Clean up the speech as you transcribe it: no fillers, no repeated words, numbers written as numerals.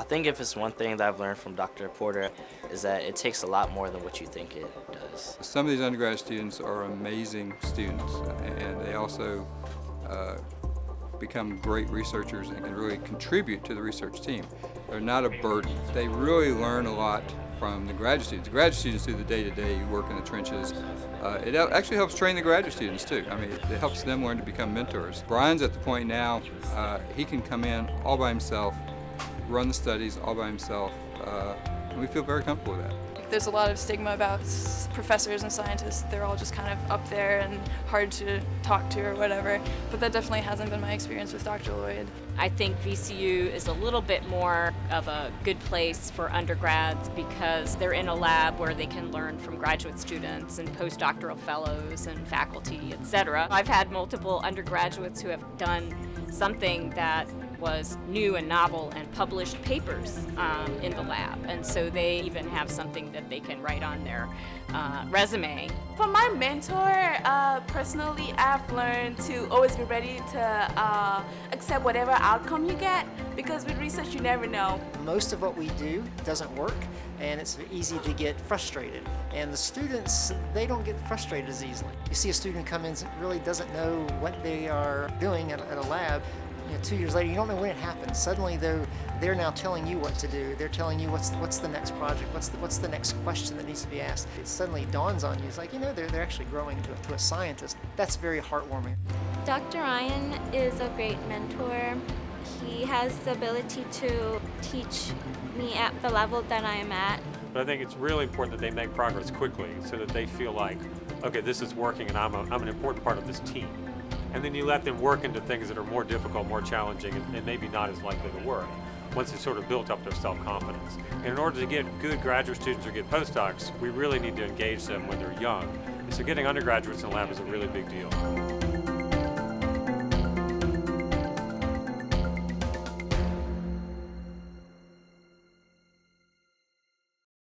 think if it's one thing that I've learned from Dr. Porter is that it takes a lot more than what you think it does. Some of these undergrad students are amazing students, and they also become great researchers and can really contribute to the research team. They're not a burden. They really learn a lot from the graduate students. The graduate students do the day-to-day work in the trenches. It actually helps train the graduate students too. I mean, it helps them learn to become mentors. Brian's at the point now, he can come in all by himself, run the studies all by himself, and we feel very comfortable with that. There's a lot of stigma about professors and scientists. They're all just kind of up there and hard to talk to or whatever, but that definitely hasn't been my experience with Dr. Lloyd. I think VCU is a little bit more of a good place for undergrads because they're in a lab where they can learn from graduate students and postdoctoral fellows and faculty, etc. I've had multiple undergraduates who have done something that was new and novel and published papers in the lab, and so they even have something that they can write on their resume. From my mentor, personally, I've learned to always be ready to accept whatever outcome you get, because with research you never know. Most of what we do doesn't work, and it's easy to get frustrated. And the students, they don't get frustrated as easily. You see a student come in that really doesn't know what they are doing at a lab. 2 years later, you don't know when it happened. Suddenly, they're now telling you what to do. They're telling you what's the next project, what's the next question that needs to be asked. It suddenly dawns on you. It's like, they're actually growing to a scientist. That's very heartwarming. Dr. Ryan is a great mentor. He has the ability to teach me at the level that I am at. But I think it's really important that they make progress quickly so that they feel like, okay, this is working and I'm an important part of this team. And then you let them work into things that are more difficult, more challenging, and maybe not as likely to work once they've sort of built up their self-confidence. And in order to get good graduate students or get postdocs, we really need to engage them when they're young. And so getting undergraduates in the lab is a really big deal.